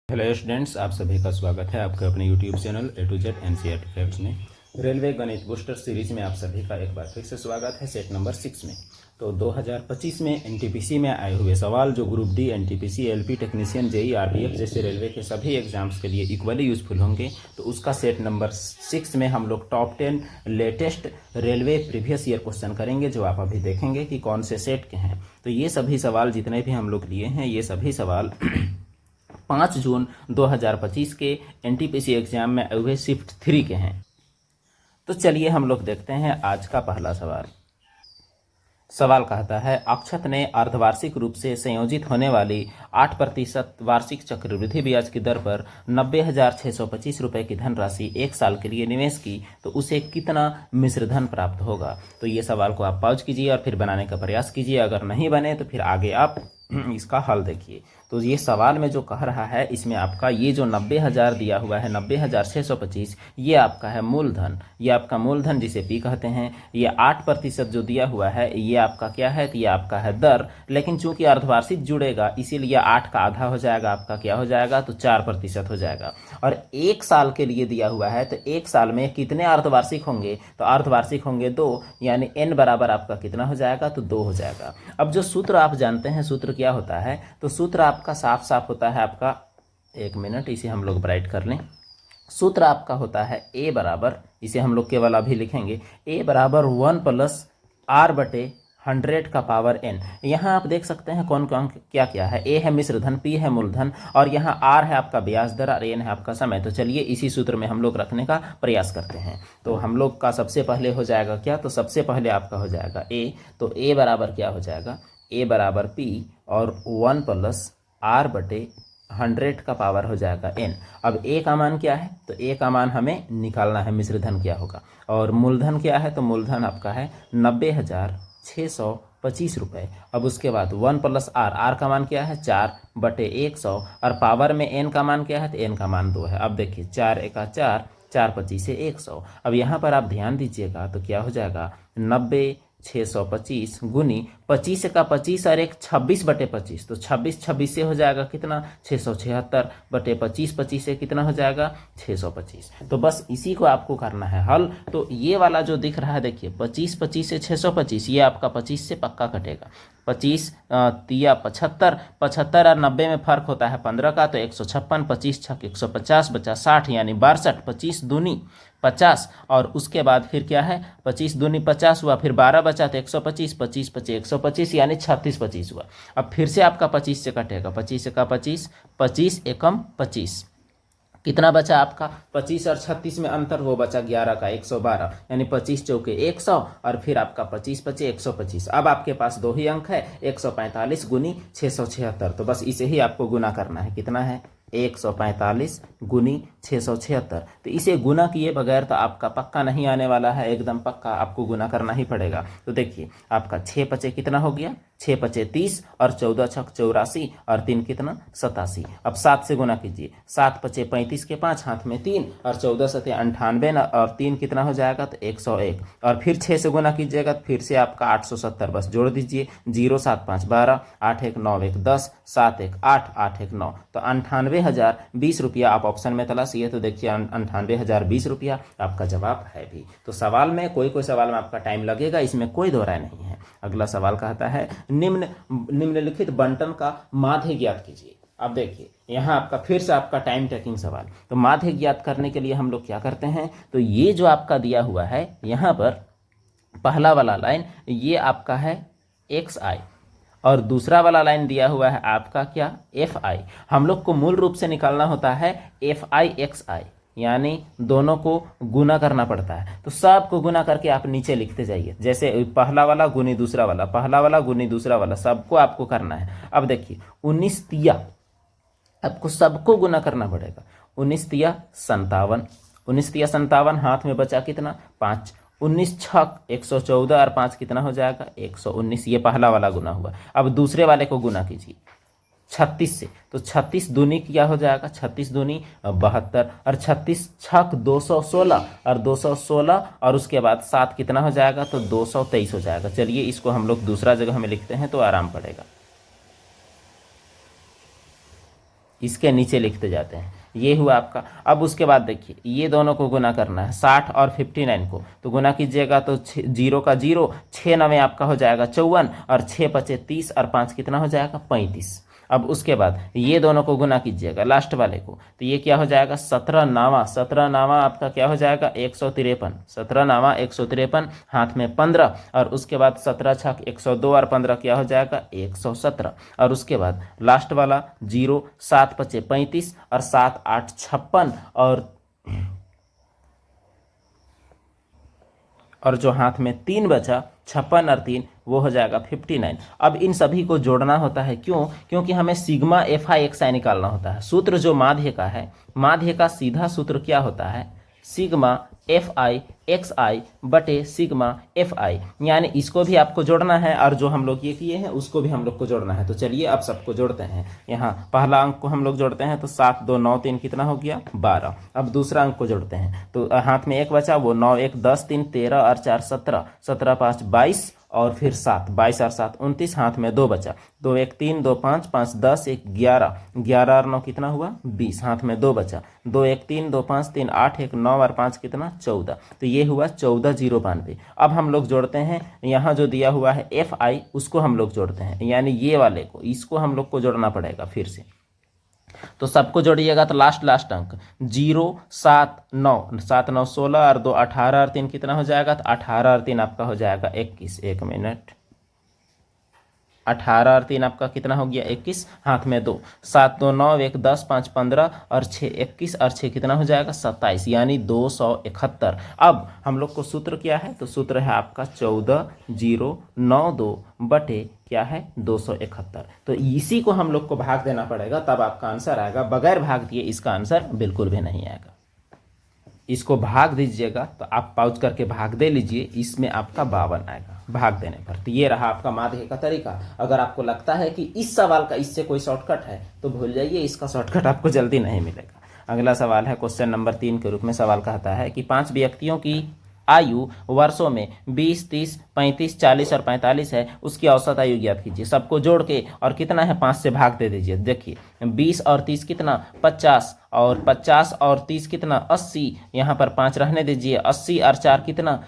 Hello students, आप सभी का स्वागत है आपके अपने YouTube channel A to Z NCERT facts में। रेलवे गणित बूस्टर सीरीज में आप सभी का एक बार फिर से स्वागत है सेट नंबर 6 में। तो 2025 में एनटीपीसी में आए हुए सवाल जो group D, NTPC, LP technician, JE, RPF जैसे रेलवे के सभी एग्जाम्स के लिए इक्वली यूजफुल होंगे। तो उसका सेट नंबर 6 में हम लोग top 10 latest railway previous year question करेंगे, जो आप अभी देखेंगे कि कौन से सेट के हैं। तो ये सभी सवाल जितने भी हम लोग लिए हैं, ये सभी सवाल 5 जून 2025 के एनटीपीसी एग्जाम में हुए शिफ्ट 3 के हैं। तो चलिए हम लोग देखते हैं आज का पहला सवाल। सवाल कहता है, अक्षत ने अर्धवार्षिक रूप से संयोजित होने वाली 8% वार्षिक चक्रवृद्धि ब्याज की दर पर 90,625 रुपये की धनराशि 1 साल के लिए निवेश की, तो उसे कितना मिश्र धन प्राप्त होगा। तो ये सवाल को आप पॉज कीजिए और फिर बनाने का प्रयास कीजिए। अगर नहीं बने तो फिर आगे आप इसका हल देखिए। तो ये सवाल में जो कह रहा है, इसमें आपका ये जो 90,000 दिया हुआ है, 90,625, ये आपका है मूलधन। ये आपका मूलधन जिसे पी कहते हैं। ये 8% जो दिया हुआ है, ये आपका क्या है, तो ये आपका है दर। लेकिन चूंकि अर्धवार्षिक जुड़ेगा, इसीलिए 8 का आधा हो जाएगा, आपका क्या हो जाएगा, तो 4% हो जाएगा। और 1 साल के लिए दिया हुआ है, तो 1 साल में कितने अर्धवार्षिक होंगे, तो अर्धवार्षिक होंगे 2, यानी n बराबर आपका कितना हो जाएगा, तो 2 हो जाएगा। अब जो सूत्र आप जानते हैं, सूत्र क्या होता है, तो सूत्र आपका साफ साफ होता है आपका, 1 मिनट इसे हम लोग ब्राइट कर लें। सूत्र आपका होता है a बराबर, इसे हम लोग केवल अभी लिखेंगे, a बराबर 1 + r/100 का पावर n। यहाँ आप देख सकते हैं कौन कौन क्या क्या है। a है मिश्रधन, p है मूलधन, और यहाँ r है आपका ब्याज दर और n है आपका समय। तो चलिए इसी सूत्र में हम लोग रखने का प्रयास करते हैं। तो हम लोग का सबसे पहले हो जाएगा क्या, तो सबसे पहले आपका हो जाएगा a। तो a बराबर क्या हो जाएगा, a बराबर p और 1 + r/100 का पावर हो जाएगा n। अब a का मान क्या है, तो a का मान हमें निकालना है, मिश्रधन क्या होगा। और मूलधन क्या है, तो मूलधन आपका है 90,625 रुपये। अब उसके बाद 1 + r का मान क्या है, 4/100, और पावर में n का मान क्या है, तो n का मान 2 है। अब देखिए 4 × 4, 4 × 25 = 100। अब यहाँ पर आप ध्यान दीजिएगा, तो क्या हो जाएगा, 90,625 गुनी 25 का 25 और 1 26/25, तो 26 से हो जाएगा कितना, 676/25, 25 से कितना हो जाएगा, 625। तो बस इसी को आपको करना है हल। तो ये वाला जो दिख रहा है, देखिए 25 से 625, ये आपका 25 से पक्का कटेगा। 25 तिया 75, 75 और 90 में फर्क होता है 15 का, तो 156, 25 छक 150, बचा 60, यानी 62, 25 दूनी 50, और उसके बाद फिर क्या है, 25 दूनी 50 हुआ, फिर 12 बचा तो 125, 25 25 125, यानी 3625 हुआ। अब फिर से आपका 25 से कटेगा, 25 का 25, 25 एकम 25, कितना बचा आपका, 25 और 36 में अंतर, वो बचा 11 का 112, यानी 25 चौके 100, और फिर आपका 25 25 125। अब आपके पास 2 ही अंक है, 145 गुनी 676। तो बस इसे ही आपको गुना करना है, कितना है, 145 गुनी 676। तो इसे गुना किए बगैर तो आपका पक्का नहीं आने वाला है, एकदम पक्का आपको गुना करना ही पड़ेगा। तो देखिए आपका 6 × 5 कितना हो गया, 6 × 5 = 30, और 14 × 6 = 84, और 3 कितना, 87। अब 7 से गुना कीजिए, 7 × 5 = 35 के 5 हाथ में 3, और 14 × 7 = 98, और 3 कितना हो जाएगा, तो 101। और फिर 6 से गुना कीजिएगा, तो फिर से आपका 870, बस जोड़ दीजिए, 0 7 5 12, 8 1 9 1 10, 7 1 8, 8 1 9, तो 98,020 रुपया आप ऑप्शन में तलाशिए। तो देखिए 98,020 रुपया आपका जवाब है भी। तो सवाल में कोई सवाल में आपका टाइम लगेगा, इसमें कोई दो राय नहीं है। अगला सवाल कहता है, निम्नलिखित बंटन का माध्य ज्ञात कीजिए। अब देखिए यहाँ आपका फिर से आपका टाइम टेकिंग सवाल। तो माध्य ज्ञात करने के लिए हम लोग क्या करते हैं, तो ये जो आपका दिया हुआ है, यहाँ पर पहला वाला लाइन ये आपका है xi, और दूसरा वाला लाइन दिया हुआ है आपका क्या, fi। हम लोग को मूल रूप से निकालना होता है fi xi, यानी दोनों को गुना करना पड़ता है। तो सबको गुना करके आप नीचे लिखते जाइए, जैसे पहला वाला गुनी दूसरा वाला, पहला वाला गुनी दूसरा वाला, सबको आपको करना है। अब देखिए 19 तिया, आपको सबको गुना करना पड़ेगा, 19 तिया 57, 19 तिया 57, हाथ में बचा कितना, 5, 19 छक 114, और 5 कितना हो जाएगा, 119। ये पहला वाला गुना हुआ। अब दूसरे वाले को गुना कीजिए 36 से, तो 36 दूनी क्या हो जाएगा, 36 दूनी 72, और 36 छक 216, और 216, और उसके बाद 7 कितना हो जाएगा, तो 223 हो जाएगा। चलिए इसको हम लोग दूसरा जगह में लिखते हैं तो आराम पड़ेगा। इसके नीचे लिखते जाते हैं। ये हुआ आपका। अब उसके बाद देखिए ये दोनों को गुना करना है 60 और 59 को, तो गुना कीजिएगा तो 0 का 0, 6 9 आपका हो जाएगा 54 और 6 बचे 30 और 5 कितना हो जाएगा 35। अब उसके बाद ये दोनों को गुना कीजिएगा लास्ट वाले को, तो ये क्या हो जाएगा 17 नावा आपका क्या हो जाएगा 153, 17 नावा 153, हाथ में 15 और उसके बाद 17 छक 102 और 15 क्या हो जाएगा 117 और उसके बाद लास्ट वाला 0, 7 बचे 35 और 7 8 56 और जो हाथ में 3 बचा 56 और 3 वो हो जाएगा 59। अब इन सभी को जोड़ना होता है, क्यों? क्योंकि हमें सिग्मा एफ आई एक्स आई निकालना होता है। सूत्र जो माध्य का है, माध्य का सीधा सूत्र क्या होता है सिग्मा एफ आई एक्स आई बटे सिग्मा एफ आई, यानी इसको भी आपको जोड़ना है और जो हम लोग ये किए हैं उसको भी हम लोग को जोड़ना है। तो चलिए अब सबको जोड़ते हैं। यहाँ पहला अंक को हम लोग जोड़ते हैं तो 7 2 9 3 कितना हो गया 12। अब दूसरा अंक को जोड़ते हैं तो हाथ में 1 बचा, वो 9 1 10 3 13 और 4 17, 17 5 22 और फिर 7, 22 और 7 29, हाथ में 2 बचा, 2 1 3 2 5 5 10 1 11, 11 और 9 कितना हुआ 20, हाथ में 2 बचा, 2 1 3 2 5 3 8 1 9 और 5 कितना 14, तो ये हुआ 14,092। अब हम लोग जोड़ते हैं, यहाँ जो दिया हुआ है एफ आई उसको हम लोग जोड़ते हैं, यानी ये वाले को, इसको हम लोग को जोड़ना पड़ेगा फिर से। तो सबको जोड़िएगा तो लास्ट अंक 0 7 9, 7 9 16 और 2 18 और 3 कितना हो जाएगा, तो 18 और 3 आपका हो जाएगा 21। 1 मिनट, 18 और 3 आपका कितना हो गया 21, हाथ में 2, 7 2 9 1 10 5 15 और 6 21 और 6 कितना हो जाएगा 27, यानी 271। अब हम लोग को सूत्र क्या है, तो सूत्र है आपका 14,092 बटे क्या है 271। तो इसी को हम लोग को भाग देना पड़ेगा, तब आपका आंसर आएगा। बगैर भाग दिए इसका आंसर बिल्कुल भी नहीं आएगा। इसको भाग दीजिएगा तो आप पाउच करके भाग दे लीजिए, इसमें आपका 52 आएगा भाग देने पर। तो ये रहा आपका माध्य का तरीका। अगर आपको लगता है कि इस सवाल का इससे कोई शॉर्टकट है तो भूल जाइए, इसका शॉर्टकट आपको जल्दी नहीं मिलेगा। अगला सवाल है क्वेश्चन नंबर 3 के रूप में। सवाल कहता है कि 5 व्यक्तियों की आयु वर्षों में 20 30 35 40 और 45 है, उसकी औसत आयु ज्ञात कीजिए। सबको जोड़ के और कितना है 5 से भाग दे दीजिए। देखिए 20 और 30 कितना 50 और 50 और 30 कितना 80, यहाँ पर 5 रहने दीजिए, 80 और 4 कितना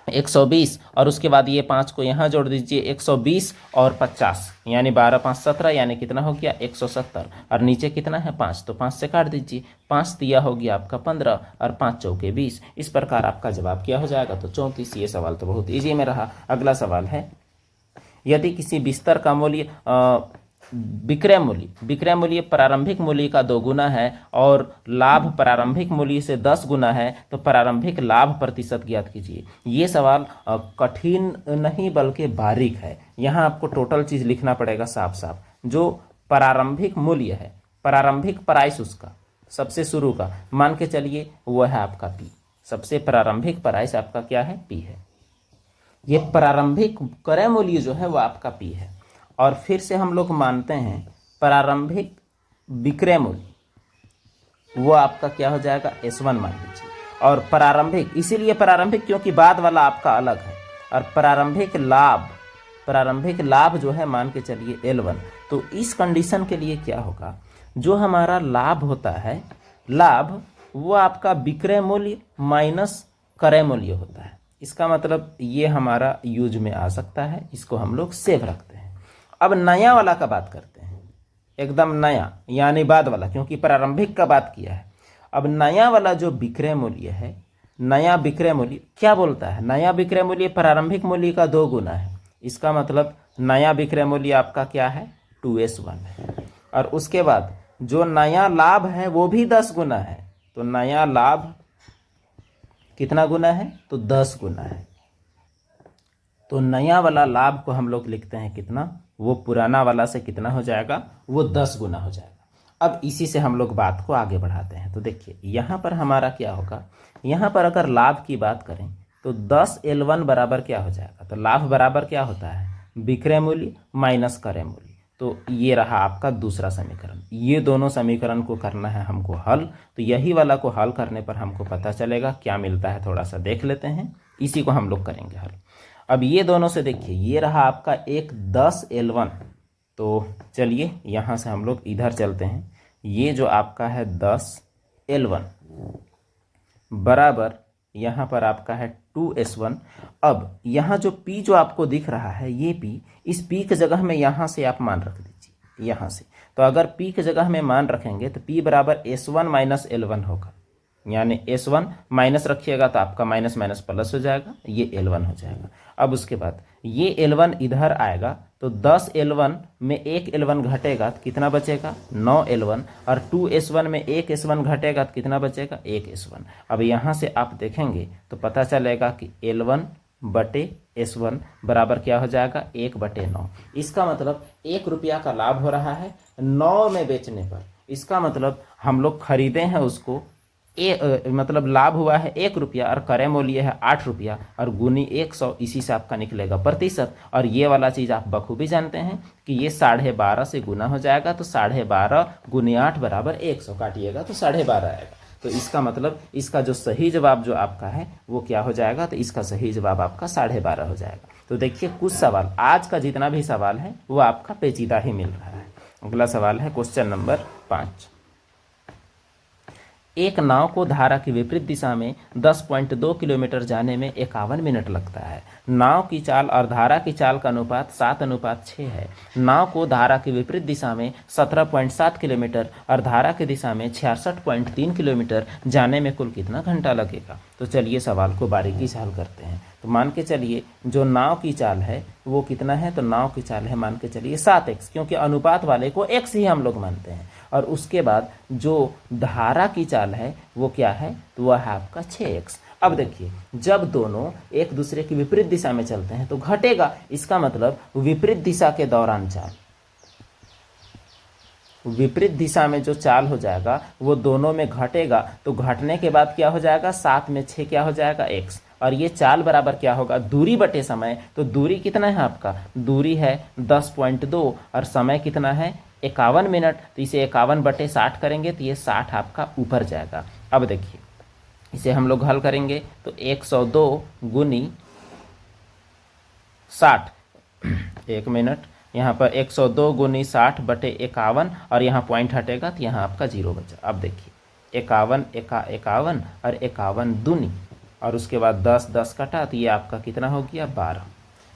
120 और उसके बाद ये 5 को यहाँ जोड़ दीजिए 120 और 50, यानी 12 5 17, यानी कितना हो गया 170 और नीचे कितना है 5, तो 5 से काट दीजिए, 5 दिया हो गया आपका 15 और 5 चौके 20। इस प्रकार आपका जवाब क्या हो जाएगा, तो 34। ये सवाल तो बहुत ईजी में रहा। अगला सवाल है, यदि किसी बिस्तर का मूल्य विक्रय मूल्य प्रारंभिक मूल्य का 2 गुना है और लाभ प्रारंभिक मूल्य से 10 गुना है, तो प्रारंभिक लाभ प्रतिशत ज्ञात कीजिए। ये सवाल कठिन नहीं बल्कि बारीक है। यहाँ आपको टोटल चीज लिखना पड़ेगा साफ साफ। जो प्रारंभिक मूल्य है, प्रारंभिक प्राइस उसका सबसे शुरू का मान के चलिए वो है आपका पी। सबसे प्रारंभिक प्राइस आपका क्या है, पी है। ये प्रारंभिक क्रय मूल्य जो है वो आपका पी है। और फिर से हम लोग मानते हैं प्रारंभिक विक्रय मूल्य, वो आपका क्या हो जाएगा S1 मान लीजिए। और प्रारंभिक, इसीलिए प्रारंभिक क्योंकि बाद वाला आपका अलग है। और प्रारंभिक लाभ जो है मान के चलिए L1। तो इस कंडीशन के लिए क्या होगा, जो हमारा लाभ होता है, लाभ वो आपका विक्रय मूल्य माइनस क्रय मूल्य होता है। इसका मतलब ये हमारा यूज में आ सकता है, इसको हम लोग सेव रखते हैं। अब नया वाला का बात करते हैं, एकदम नया यानी बाद वाला, क्योंकि प्रारंभिक का बात किया है। अब नया वाला जो विक्रय मूल्य है, नया विक्रय मूल्य क्या बोलता है, नया विक्रय मूल्य प्रारंभिक मूल्य का 2 गुना है। इसका मतलब नया विक्रय मूल्य आपका क्या है 2S1 है। और उसके बाद जो नया लाभ है वो भी 10 गुना है। तो नया लाभ कितना गुना है, तो 10 गुना है। तो नया वाला लाभ को हम लोग लिखते हैं कितना, वो पुराना वाला से कितना हो जाएगा, वो 10 गुना हो जाएगा। अब इसी से हम लोग बात को आगे बढ़ाते हैं। तो देखिए यहाँ पर हमारा क्या होगा, यहाँ पर अगर लाभ की बात करें तो 10L1 बराबर क्या हो जाएगा, तो लाभ बराबर क्या होता है विक्रय मूल्य माइनस क्रय मूल्य। तो ये रहा आपका दूसरा समीकरण। ये दोनों समीकरण को करना है हमको हल। तो यही वाला को हल करने पर हमको पता चलेगा क्या मिलता है, थोड़ा सा देख लेते हैं। इसी को हम लोग करेंगे हल। अब ये दोनों से देखिए, ये रहा आपका एक 10L1, तो चलिए यहाँ से हम लोग इधर चलते हैं। ये जो आपका है 10L1 बराबर यहाँ पर आपका है 2S1। अब यहाँ जो P जो आपको दिख रहा है, ये P, इस P की जगह में यहाँ से आप मान रख दीजिए यहाँ से। तो अगर P की जगह में मान रखेंगे तो P बराबर S1 माइनस L1 होगा, यानी S1 माइनस रखिएगा तो आपका माइनस माइनस प्लस हो जाएगा, ये L1 हो जाएगा। अब उसके बाद ये L1 इधर आएगा तो 10L1 में 1L1 घटेगा तो कितना बचेगा, 9L1, और 2S1 में 1S1 घटेगा तो कितना बचेगा, 1S1। अब यहाँ से आप देखेंगे तो पता चलेगा कि L1 बटे S1 बराबर क्या हो जाएगा, 1/9। इसका मतलब 1 रुपया का लाभ हो रहा है 9 में बेचने पर। इसका मतलब हम लोग खरीदे हैं उसको मतलब लाभ हुआ है 1 रुपया और क्रय मूल्य है 8 रुपया और गुनी 100, इसी से आपका निकलेगा प्रतिशत। और ये वाला चीज़ आप बखूबी जानते हैं कि ये 12.5 से गुना हो जाएगा, तो 12.5 गुनी 8 बराबर 100, काटिएगा तो 12.5 आएगा। तो इसका मतलब इसका जो सही जवाब जो आपका है वो क्या हो जाएगा, तो इसका सही जवाब आपका 12.5 हो जाएगा। तो देखिए कुछ सवाल, आज का जितना भी सवाल है वो आपका पेचीदा ही मिल रहा है। अगला सवाल है क्वेश्चन नंबर 5। एक नाव को धारा की विपरीत दिशा में 10.2 किलोमीटर जाने में 51 मिनट लगता है। नाव की चाल और धारा की चाल का अनुपात 7:6 है। नाव को धारा की विपरीत दिशा में 17.7 किलोमीटर और धारा की दिशा में 66.3 किलोमीटर जाने में कुल कितना घंटा लगेगा। तो चलिए सवाल को बारीकी से हल करते हैं। तो मान के चलिए जो नाव की चाल है वो कितना है, तो नाव की चाल है मान के चलिए 7x, क्योंकि अनुपात वाले को x ही हम लोग मानते हैं। और उसके बाद जो धारा की चाल है वो क्या है, तो वह है आपका 6x। अब देखिए जब दोनों एक दूसरे की विपरीत दिशा में चलते हैं तो घटेगा, इसका मतलब विपरीत दिशा के दौरान चाल, विपरीत दिशा में जो चाल हो जाएगा वो दोनों में घटेगा। तो घटने के बाद क्या हो जाएगा, 7 में 6 क्या हो जाएगा, x। और ये चाल बराबर क्या होगा, दूरी बटे समय। तो दूरी कितना है आपका, दूरी है 10.2 और समय कितना है 51 मिनट। तो इसे 51/60 करेंगे तो ये 60 आपका ऊपर जाएगा। अब देखिए इसे हम लोग हल करेंगे तो 102 गुनी 60, 1 मिनट, यहाँ पर 102 गुनी 60/51 और यहाँ पॉइंट हटेगा तो यहाँ आपका 0 बचा। अब देखिए 51 51 और 51 दूनी और उसके बाद 10 10 कटा तो ये आपका कितना हो गया, 12।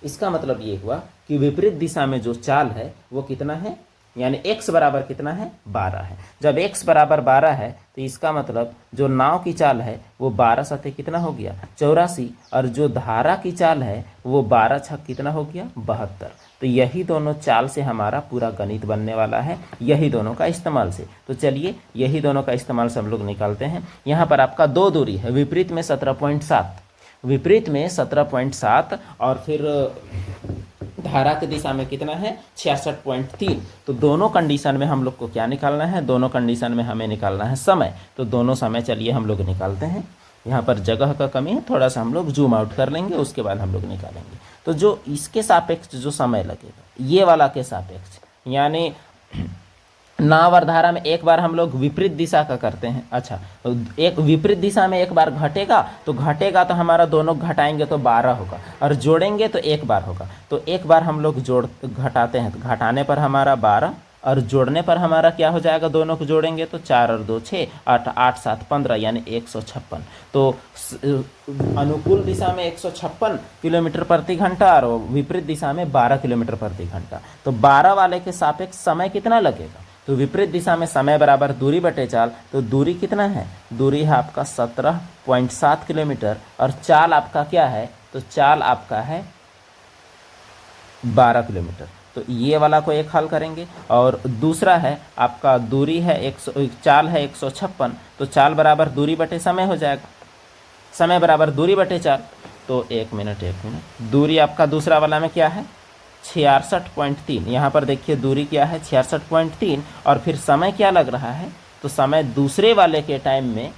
इसका मतलब ये हुआ कि विपरीत दिशा में जो चाल है वो कितना है, यानी x बराबर कितना है, 12 है। जब x बराबर 12 है तो इसका मतलब जो नाव की चाल है वो 12 सतह कितना हो गया, 84, और जो धारा की चाल है वो 12 छक कितना हो गया, 72। तो यही दोनों चाल से हमारा पूरा गणित बनने वाला है, यही दोनों का इस्तेमाल से। तो चलिए यही दोनों का इस्तेमाल से हम लोग निकालते हैं। यहाँ पर आपका 2 दूरी है, विपरीत में 17.7, विपरीत में 17.7 और फिर धारा की दिशा में कितना है, 66.3। तो दोनों कंडीशन में हम लोग को क्या निकालना है, दोनों कंडीशन में हमें निकालना है समय। तो दोनों समय चलिए हम लोग निकालते हैं। यहाँ पर जगह का कमी है, थोड़ा सा हम लोग जूम आउट कर लेंगे, उसके बाद हम लोग निकालेंगे। तो जो इसके सापेक्ष जो समय लगेगा, ये वाला के सापेक्ष, यानी नाव और धारा में एक बार हम लोग विपरीत दिशा का करते हैं। अच्छा, एक विपरीत दिशा में एक बार घटेगा तो हमारा दोनों घटाएंगे तो 12 होगा, और जोड़ेंगे तो एक बार होगा। तो एक बार हम लोग घटाते हैं तो घटाने पर हमारा 12 और जोड़ने पर हमारा क्या हो जाएगा, दोनों को जोड़ेंगे तो 4 और 2 6, 8 8 7 15, यानी 156। तो अनुकूल दिशा में 156 किलोमीटर प्रति घंटा और विपरीत दिशा में 12 किलोमीटर प्रति घंटा। तो 12 वाले के सापेक्ष समय कितना लगेगा, तो विपरीत दिशा में समय बराबर दूरी बटे चाल। तो दूरी कितना है, दूरी है आपका 17.7 किलोमीटर और चाल आपका क्या है, तो चाल आपका है 12 किलोमीटर। तो ये वाला को एक हल करेंगे। और दूसरा है आपका दूरी है चाल है 156, तो चाल बराबर दूरी बटे समय हो जाएगा, समय बराबर दूरी बटे चाल। तो एक मिनट दूरी आपका दूसरा वाला में क्या है, 66.3। यहाँ पर देखिए दूरी क्या है, 66.3, और फिर समय क्या लग रहा है, तो समय दूसरे वाले के टाइम में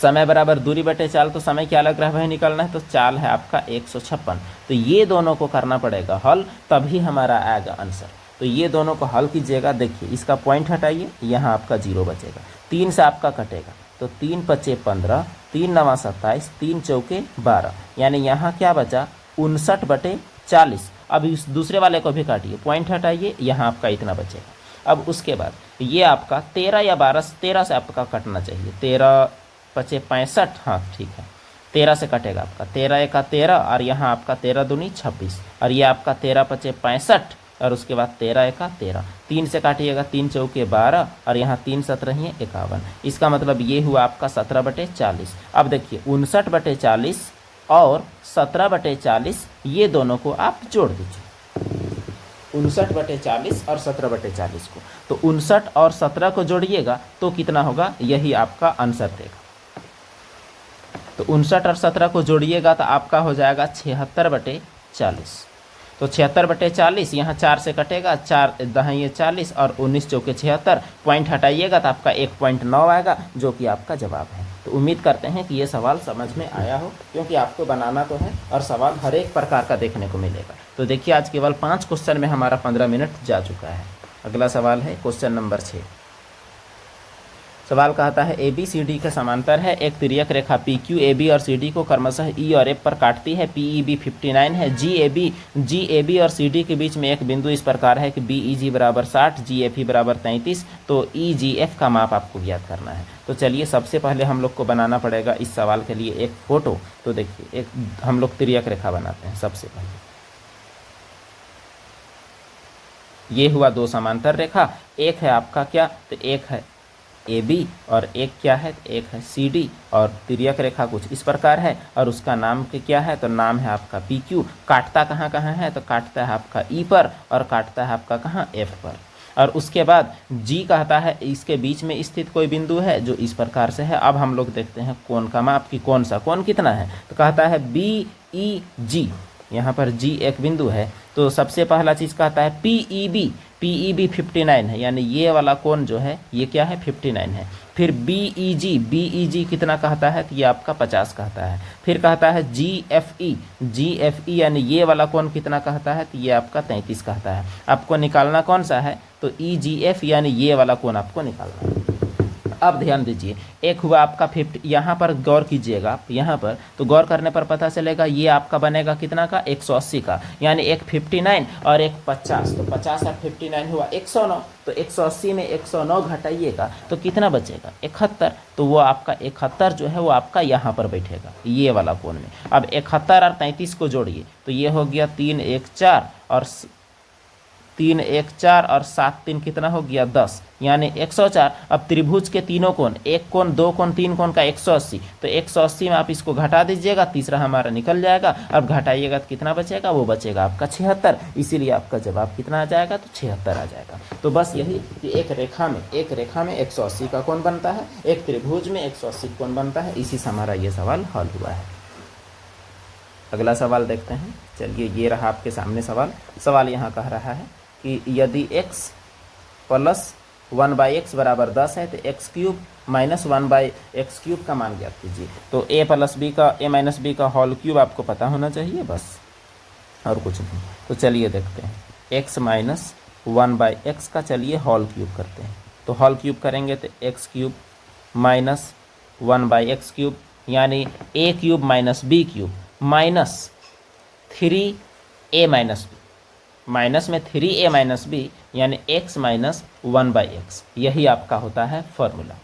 समय बराबर दूरी बटे चाल, तो समय क्या लग रहा है भाई निकालना है, तो चाल है आपका 156। तो ये दोनों को करना पड़ेगा हल, तभी हमारा आएगा आंसर। तो ये दोनों को हल कीजिएगा। देखिए इसका पॉइंट हटाइए, यहाँ आपका 0 बचेगा, 3 से आपका कटेगा तो 3 × 5 = 15, 3 × 9 = 27, 3 × 4 = 12, यानी यहाँ क्या बचा 59/40। अब इस दूसरे वाले को भी काटिए, पॉइंट हटाइए, यहाँ आपका इतना बचेगा। अब उसके बाद ये आपका 13 या 12, 13 से आपका कटना चाहिए, 13 पचे 65, हाँ ठीक है, 13 से कटेगा आपका, 13 एका 13 और यहाँ आपका 13 दूनी 26 और ये आपका 13 पचे 65 और उसके बाद 13 एका 13, 3 से काटिएगा, 3 चौके 12 और यहाँ 3 17 ही 51। इसका मतलब ये हुआ आपका 17/40। अब देखिए 59/40 और 17/40 ये दोनों को आप जोड़ दीजिए, 59/40 और 17/40 को, तो 59 और 17 को जोड़िएगा तो कितना होगा, यही आपका आंसर देगा। तो 59 और 17 को जोड़िएगा तो आपका हो जाएगा 76/40। तो 76/40 यहाँ 4 से कटेगा, 4 दहाइए 40 और 19 चौके 76, पॉइंट हटाइएगा तो आपका 1.9 आएगा, जो कि आपका जवाब है। तो उम्मीद करते हैं कि ये सवाल समझ में आया हो, क्योंकि आपको बनाना तो है और सवाल हर एक प्रकार का देखने को मिलेगा। तो देखिए आज केवल 5 क्वेश्चन में हमारा 15 मिनट जा चुका है। अगला सवाल है क्वेश्चन नंबर 6। सवाल कहता है ए बी सी डी का समांतर है, एक तिर्यक रेखा पी क्यू ए बी और सी डी को क्रमशः ई और एफ पर काटती है, पी ई बी 59 है, जी ए बी और सी डी के बीच में एक बिंदु इस प्रकार है कि बी ई जी बराबर 60, जी एफ ई बराबर 33, तो ई जी एफ का माप आपको ज्ञात करना है। तो चलिए सबसे पहले हम लोग को बनाना पड़ेगा इस सवाल के लिए एक फोटो। तो देखिए एक हम लोग तिर्यक रेखा बनाते हैं। सबसे पहले ये हुआ दो समांतर रेखा, एक है आपका क्या, तो एक है ए बी और एक क्या है, एक है सी डी, और तिर्यक रेखा कुछ इस प्रकार है और उसका नाम क्या है, तो नाम है आपका पी क्यू। काटता कहाँ कहाँ है, तो काटता है आपका ई पर और काटता है आपका कहाँ, एफ पर। और उसके बाद जी कहता है इसके बीच में स्थित कोई बिंदु है जो इस प्रकार से है। अब हम लोग देखते हैं कोण का माप की कौन सा कोण कितना है, तो कहता है बी ई जी, यहाँ पर जी एक बिंदु है, तो सबसे पहला चीज़ कहता है पी ई बी 59 है, यानी ये वाला कोण जो है ये क्या है, 59 है। फिर बी ई जी कितना कहता है, तो ये आपका 50 कहता है। फिर कहता है जी एफ ई यानी ये वाला कोण कितना कहता है, तो ये आपका 33 कहता है। आपको निकालना कौन सा है, तो ई जी एफ यानी ये वाला कोण आपको निकालना है। अब ध्यान दीजिए, एक हुआ आपका 50, यहाँ पर गौर कीजिएगा आप, यहाँ पर तो गौर करने पर पता चलेगा ये आपका बनेगा कितना का, 180 का, यानी एक 59 और एक 50, तो 50 और 59 हुआ 109, तो 180 में 109 घटाइएगा तो कितना बचेगा, 71, तो वो आपका 71 जो है वो आपका यहाँ पर बैठेगा ये वाला कोण में। अब 71 और 33 को जोड़िए तो ये हो गया 3 1 4 और 3 1 4 और 7 3 कितना हो गया, 10, यानी 104। अब त्रिभुज के तीनों कोण, एक कोण, दो कोण, तीन कोण का 180, तो 180 में आप इसको घटा दीजिएगा, तीसरा हमारा निकल जाएगा। अब घटाइएगा तो कितना बचेगा, वो बचेगा आपका 76, इसीलिए आपका जवाब कितना आ जाएगा, तो 76 आ जाएगा। तो बस यही कि एक रेखा में 180 का कोण बनता है, एक त्रिभुज में 180 कोण बनता है, इसी से हमारा ये सवाल हल हुआ है। अगला सवाल देखते हैं। चलिए ये रहा आपके सामने सवाल यहाँ कह रहा है कि यदि x प्लस 1/x बराबर 10 है तो x cube minus 1/x cube का मान ज्ञात कीजिए। तो a माइनस बी का होल क्यूब आपको पता होना चाहिए बस, और कुछ नहीं। तो चलिए देखते हैं x माइनस 1/x का, चलिए होल क्यूब करते हैं। तो होल क्यूब करेंगे तो x cube minus 1/x cube, यानी a cube minus b cube minus 3a minus b, minus में 3a माइनस बी यानी x माइनस 1/x, यही आपका होता है फॉर्मूला।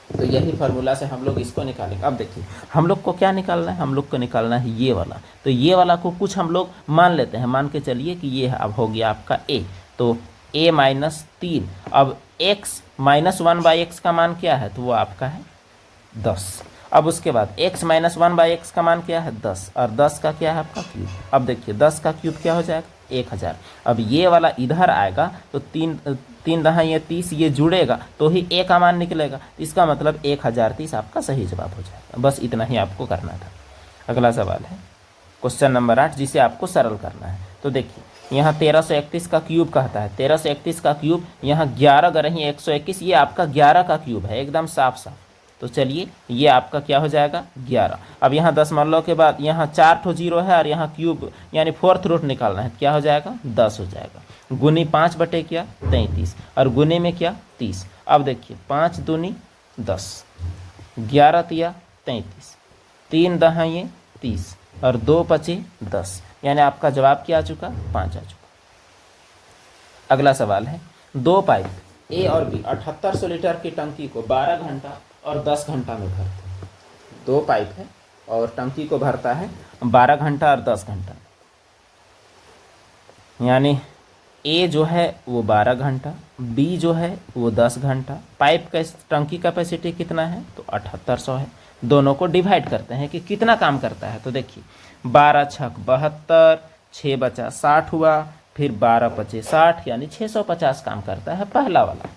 तो यही फार्मूला से हम लोग इसको निकालेंगे। अब देखिए हम लोग को क्या निकालना है, हम लोग को निकालना है ये वाला। तो ये वाला को कुछ हम लोग मान लेते हैं, मान के चलिए कि ये अब हो गया आपका a, तो a माइनस 3। अब x माइनस 1/x का मान क्या है, तो वो आपका है 10। अब उसके बाद x माइनस 1/x का मान क्या है 10, और 10 का क्या है आपका क्यूब। अब देखिए 10 का क्यूब क्या हो जाएगा 1000। अब ये वाला इधर आएगा तो 3 दहा ये 30, ये जुड़ेगा तो ही a का मान निकलेगा। इसका मतलब 1030 आपका सही जवाब हो जाएगा। बस इतना ही आपको करना था। अगला सवाल है क्वेश्चन नंबर 8, जिसे आपको सरल करना है। तो देखिए यहाँ 1331 का क्यूब कहता है, 1331 का क्यूब, यहाँ 11 अगर रही 121, ये आपका 11 का क्यूब है, एकदम साफ साफ। तो चलिए ये आपका क्या हो जाएगा 11। अब यहाँ 10 मान के बाद यहाँ 4 ठो जीरो है और यहाँ क्यूब यानी फोर्थ रूट निकालना है, क्या हो जाएगा 10 हो जाएगा। गुनी 5 बटे क्या 33 और गुने में क्या 30। अब देखिए 5 दूनी 10, 11 तिया 33, 3 दहा ये 30, और 2 पचे 10, यानी आपका जवाब क्या आ चुका? 5 आ चुका। अगला सवाल है, 2 पाइप ए और बी 7800 लीटर की टंकी को 12 घंटा और 10 घंटा में भरते हैं। 2 पाइप है और टंकी को भरता है 12 घंटा और 10 घंटा, यानी ए जो है वो 12 घंटा, बी जो है वो 10 घंटा। पाइप का टंकी कैपेसिटी कितना है? तो 7800 है। दोनों को डिवाइड करते हैं कि कितना काम करता है। तो देखिए 12 छक 72, 6 बचा 60 हुआ, फिर 12 पचे 60, यानी 650 काम करता है पहला वाला।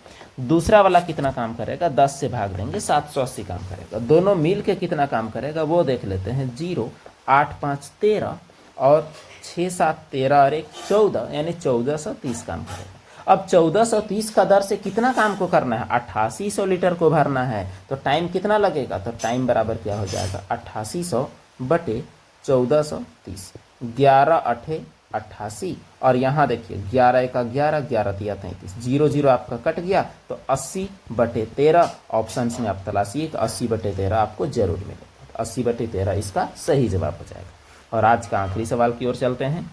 दूसरा वाला कितना काम करेगा? 10 से भाग देंगे, 780 काम करेगा। दोनों मिल के कितना काम करेगा वो देख लेते हैं। 0 8 5 13 और 6 7 13 और 1 14, यानी 1430 काम करेगा। अब 1430 का दर से कितना काम को करना है? 8800 लीटर को भरना है। तो टाइम कितना लगेगा? तो टाइम बराबर क्या हो जाएगा? 8800 बटे 1430, 11 8 88, और यहाँ देखिए 11 1 11, 11 3 33, 0 0 आपका कट गया। तो 80 बटे 13 ऑप्शन में आप तलाशिए कि 80 बटे 13 आपको जरूर मिलेगा। 80 बटे 13 इसका सही जवाब हो जाएगा। और आज का आखिरी सवाल की ओर चलते हैं।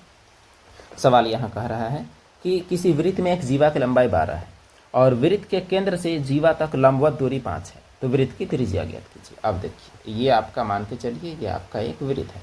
सवाल यहाँ कह रहा है कि किसी वृत्त में एक जीवा की लंबाई 12 है और वृत्त के केंद्र से जीवा तक लंबवत दूरी 5 है, तो वृत्त की त्रिज्या ज्ञात कीजिए। अब देखिए ये आपका मान के चलिए ये आपका एक वृत्त है।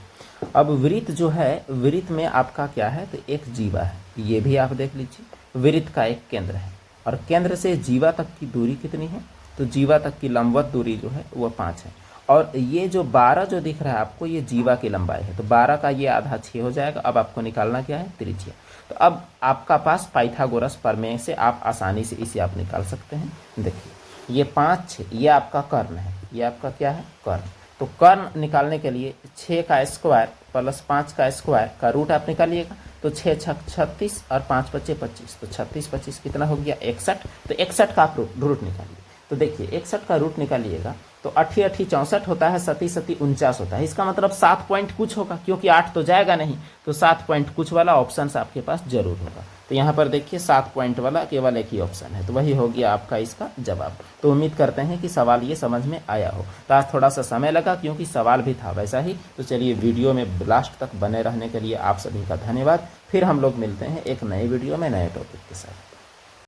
अब वृत्त जो है, वृत्त में आपका क्या है? तो एक जीवा है, ये भी आप देख लीजिए। वृत्त का एक केंद्र है और केंद्र से जीवा तक की दूरी कितनी है? तो जीवा तक की लंबवत दूरी जो है वो 5 है। और ये जो 12 जो दिख रहा है आपको, ये जीवा की लंबाई है। तो 12 का ये आधा 6 हो जाएगा। अब आपको निकालना क्या है? त्रिज्या। तो अब आपका पास पाइथागोरस प्रमेय से आप आसानी से इसे आप निकाल सकते हैं। देखिए ये 5 6, ये आपका कर्ण है, ये आपका क्या है? कर्ण। तो कर्ण निकालने के लिए 6 का स्क्वायर प्लस 5 का स्क्वायर का रूट आप निकालिएगा। तो 6 छक 36 और 5 बचे 25, तो 36 25 कितना हो गया? 61। तो 61 का आप रूट निकालिए। तो देखिए 61 का रूट निकालिएगा तो 8 8 64 होता है, 7 7 49 होता है। इसका मतलब 7 पॉइंट कुछ होगा, क्योंकि 8 तो जाएगा नहीं। तो 7 पॉइंट कुछ वाला ऑप्शन आपके पास जरूर होगा। तो यहाँ पर देखिए 7 पॉइंट वाला केवल एक ही ऑप्शन है, तो वही हो गया आपका इसका जवाब। तो उम्मीद करते हैं कि सवाल ये समझ में आया हो। तो आज थोड़ा सा समय लगा क्योंकि सवाल भी था वैसा ही। तो चलिए वीडियो में लास्ट तक बने रहने के लिए आप सभी का धन्यवाद। फिर हम लोग मिलते हैं एक नए वीडियो में नए टॉपिक के साथ।